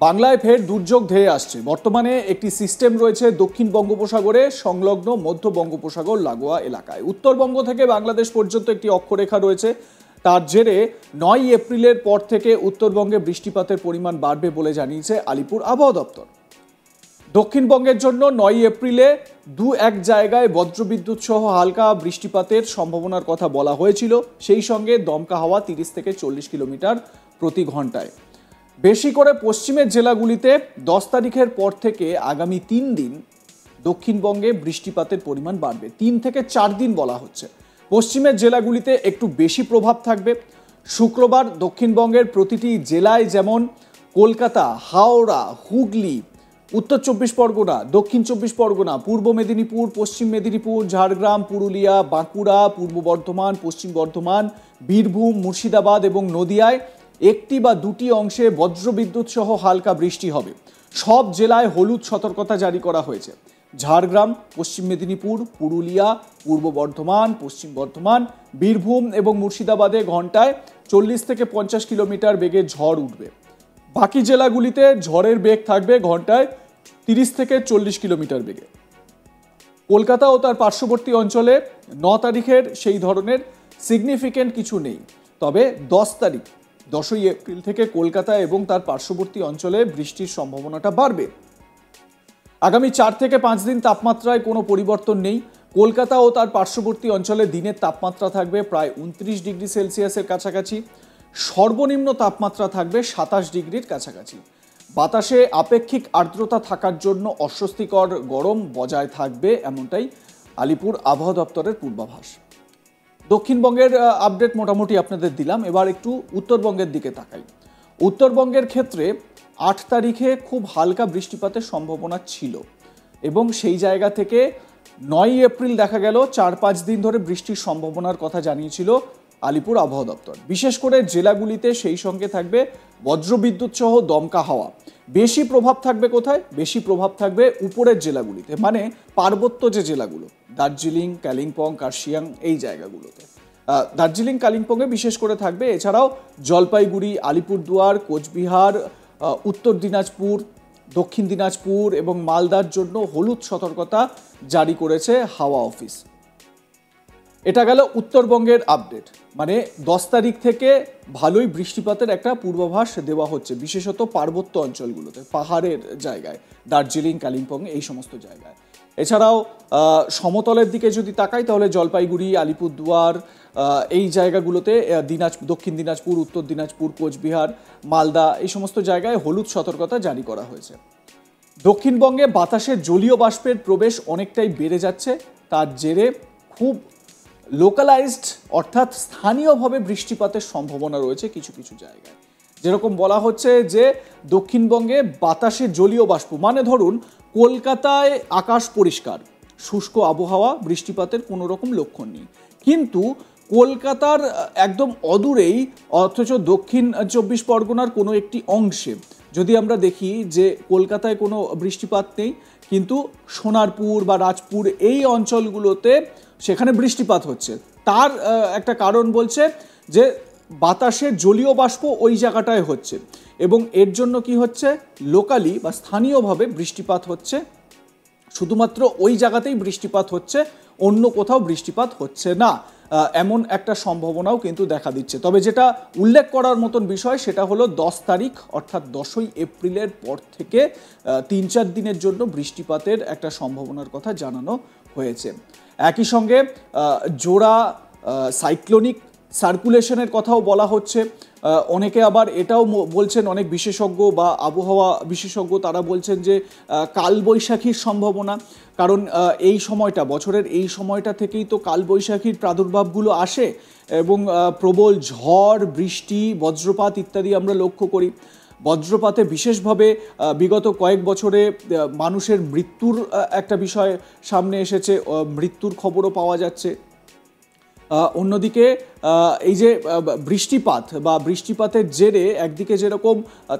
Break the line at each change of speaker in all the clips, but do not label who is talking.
বাংলায় ফের দুর্যোগ ধেয়ে আসছে। বর্তমানে একটি সিস্টেম রয়েছে দক্ষিণ বঙ্গোপসাগরে সংলগ্ন মধ্য বঙ্গোপসাগর লাগোয়া এলাকায়। উত্তরবঙ্গ থেকে বাংলাদেশ পর্যন্ত একটি অক্ষরেখা রয়েছে। তার জেরে ৯ এপ্রিলের পর থেকে উত্তরবঙ্গে বৃষ্টিপাতের পরিমাণ বাড়বে বলে জানিয়েছে আলিপুর আবহাওয়া দপ্তর। দক্ষিণবঙ্গের জন্য ৯ এপ্রিলে এক জায়গায় বজ্রবিদ্যুৎ সহ হালকা বৃষ্টিপাতের সম্ভাবনার কথা বলা হয়েছিল। সেই সঙ্গে দমকা হাওয়া ৩০ থেকে ৪০ কিলোমিটার প্রতি ঘন্টায়। বেশি করে পশ্চিমের জেলাগুলিতে ১০ তারিখের পর থেকে আগামী ৩ দিন দক্ষিণবঙ্গে বৃষ্টিপাতের পরিমাণ বাড়বে। ৩ থেকে ৪ দিন বলা হচ্ছে। পশ্চিমের জেলাগুলিতে একটু বেশি প্রভাব থাকবে। শুক্রবার দক্ষিণবঙ্গের প্রতিটি জেলায়, যেমন কলকাতা, হাওড়া, হুগলি, উত্তর ২৪ পরগনা, দক্ষিণ ২৪ পরগনা, পূর্ব মেদিনীপুর, পশ্চিম মেদিনীপুর, ঝাড়গ্রাম, পুরুলিয়া, বাঁকুড়া, পূর্ব বর্ধমান, পশ্চিম বর্ধমান, বীরভূম, মুর্শিদাবাদ এবং নদিয়ায় একটি বা দুটি অংশে বজ্রবিদ্যুৎ সহ হালকা বৃষ্টি হবে। সব জেলায় হলুদ সতর্কতা জারি করা হয়েছে। ঝাড়গ্রাম, পশ্চিম মেদিনীপুর, পুরুলিয়া, পূর্ব বর্ধমান, পশ্চিম বর্ধমান, বীরভূম এবং মুর্শিদাবাদে ঘন্টায় ৪০ থেকে ৫০ কিলোমিটার বেগে ঝড় উঠবে। বাকি জেলাগুলিতে ঝড়ের বেগ থাকবে ঘন্টায় ৩০ থেকে ৪০ কিলোমিটার বেগে। কলকাতা ও তার পার্শ্ববর্তী অঞ্চলে ৯ তারিখের সেই ধরনের সিগনিফিক্যান্ট কিছু নেই। তবে ১০ই এপ্রিল থেকে কলকাতা এবং তার পার্শ্ববর্তী অঞ্চলে বৃষ্টির সম্ভাবনাটা বাড়বে। আগামী ৪ থেকে ৫ দিন তাপমাত্রায় কোনো পরিবর্তন নেই। কলকাতা ও তার পার্শ্ববর্তী অঞ্চলে দিনের তাপমাত্রা থাকবে প্রায় ২৯ ডিগ্রি সেলসিয়াসের কাছাকাছি। সর্বনিম্ন তাপমাত্রা থাকবে ২৭ ডিগ্রির কাছাকাছি। বাতাসে আপেক্ষিক আর্দ্রতা থাকার জন্য অস্বস্তিকর গরম বজায় থাকবে, এমনটাই আলিপুর আবহাওয়া দপ্তরের পূর্বাভাস। দক্ষিণবঙ্গের আপডেট মোটামুটি আপনাদের দিলাম। এবার একটু উত্তরবঙ্গের দিকে তাকাই। উত্তরবঙ্গের ক্ষেত্রে ৮ তারিখে খুব হালকা বৃষ্টিপাতের সম্ভাবনা ছিল এবং সেই জায়গা থেকে ৯ এপ্রিল দেখা গেল ৪-৫ দিন ধরে বৃষ্টির সম্ভাবনার কথা জানিয়েছিল আলিপুর আবহাওয়া দপ্তর। বিশেষ করে জেলাগুলিতে সেই সঙ্গে থাকবে বজ্রবিদ্যুৎ সহ দমকা হাওয়া। বেশি প্রভাব থাকবে কোথায়? বেশি প্রভাব থাকবে উপরের জেলাগুলিতে, মানে পার্বত্য যে জেলাগুলো, দার্জিলিং, কালিম্পং, কার্শিয়াং, এই জায়গাগুলোতে। দার্জিলিং, কালিম্পংয়ে বিশেষ করে থাকবে। এছাড়াও জলপাইগুড়ি, আলিপুরদুয়ার, কোচবিহার, উত্তর দিনাজপুর, দক্ষিণ দিনাজপুর এবং মালদার জন্য হলুদ সতর্কতা জারি করেছে হাওয়া অফিস। এটা গেল উত্তরবঙ্গের আপডেট। মানে ১০ তারিখ থেকে ভালোই বৃষ্টিপাতের একটা পূর্বাভাস দেওয়া হচ্ছে, বিশেষত পার্বত্য অঞ্চলগুলোতে, পাহাড়ের জায়গায়, দার্জিলিং, কালিম্পং, এই সমস্ত জায়গায়। এছাড়াও সমতলের দিকে যদি তাকাই তাহলে জলপাইগুড়ি, আলিপুরদুয়ার, এই জায়গাগুলোতে দক্ষিণ দিনাজপুর, উত্তর দিনাজপুর, কোচবিহার, মালদা, এই সমস্ত জায়গায় হলুদ সতর্কতা জারি করা হয়েছে। দক্ষিণবঙ্গে বাতাসে জলীয় বাষ্পের প্রবেশ অনেকটাই বেড়ে যাচ্ছে। তার জেরে খুব লোকালাইজড অর্থাৎ স্থানীয়ভাবে বৃষ্টিপাতের সম্ভাবনা রয়েছে কিছু কিছু জায়গায়। যেরকম বলা হচ্ছে যে দক্ষিণবঙ্গে বাতাসে জলীয় বাষ্প, মানে ধরুন কলকাতায় আকাশ পরিষ্কার, শুষ্ক আবহাওয়া, বৃষ্টিপাতের কোনো রকম লক্ষণ নেই, কিন্তু কলকাতার একদম অদূরেই অথচ দক্ষিণ ২৪ পরগনার কোনো একটি অংশে যদি আমরা দেখি যে কলকাতায় কোনো বৃষ্টিপাত নেই, কিন্তু সোনারপুর বা রাজপুর এই অঞ্চলগুলোতে সেখানে বৃষ্টিপাত হচ্ছে। তার একটা কারণ বলছে যে বাতাসের জলীয় বাষ্প ওই জায়গাটায় হচ্ছে এবং এর জন্য কি হচ্ছে, লোকালি বা স্থানীয়ভাবে বৃষ্টিপাত হচ্ছে। শুধুমাত্র ওই জায়গাতেই বৃষ্টিপাত হচ্ছে, অন্য কোথাও বৃষ্টিপাত হচ্ছে না, এমন একটা সম্ভাবনাও কিন্তু দেখা দিচ্ছে। তবে যেটা উল্লেখ করার মতন বিষয় সেটা হলো ১০ তারিখ অর্থাৎ ১০ই এপ্রিলের পর থেকে ৩-৪ দিনের জন্য বৃষ্টিপাতের একটা সম্ভাবনার কথা জানানো হয়েছে। একই সঙ্গে জোড়া সাইক্লোনিক সার্কুলেশনের কথাও বলা হচ্ছে। অনেকে আবার এটাও বলছেন, অনেক বিশেষজ্ঞ বা আবহাওয়া বিশেষজ্ঞ তারা বলছেন যে কালবৈশাখীর সম্ভাবনা, কারণ এই সময়টা, বছরের এই সময়টা থেকেই তো কালবৈশাখীর প্রাদুর্ভাবগুলো আসে এবং প্রবল ঝড়, বৃষ্টি, বজ্রপাত ইত্যাদি আমরা লক্ষ্য করি। বজ্রপাতে বিশেষভাবে বিগত কয়েক বছরে মানুষের মৃত্যুর একটা বিষয় সামনে এসেছে, মৃত্যুর খবরও পাওয়া যাচ্ছে। অন্যদিকে এই যে বৃষ্টিপাত বা বৃষ্টিপাতের জেরে একদিকে যেরকম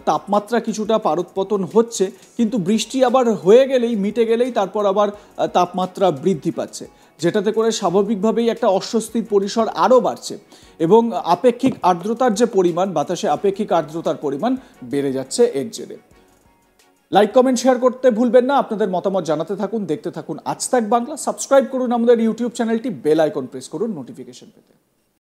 তাপমাত্রা কিছুটা পারদপতন হচ্ছে, কিন্তু বৃষ্টি আবার হয়ে গেলেই, মিটে গেলেই তারপর আবার তাপমাত্রা বৃদ্ধি পাচ্ছে, যেটাতে করে স্বাভাবিকভাবেই একটা অস্বস্তির পরিসর আরও বাড়ছে এবং আপেক্ষিক আর্দ্রতার যে পরিমাণ, বাতাসে আপেক্ষিক আর্দ্রতার পরিমাণ বেড়ে যাচ্ছে এর জেরে। লাইক কমেন্ট শেয়ার করতে ভুলবেন না। আপনাদের মতামত জানাতে থাকুন, দেখতে থাকুন আজ তাক বাংলা। সাবস্ক্রাইব করুন আমাদের ইউটিউব চ্যানেলটি, বেল আইকন প্রেস করুন নোটিফিকেশন পেতে।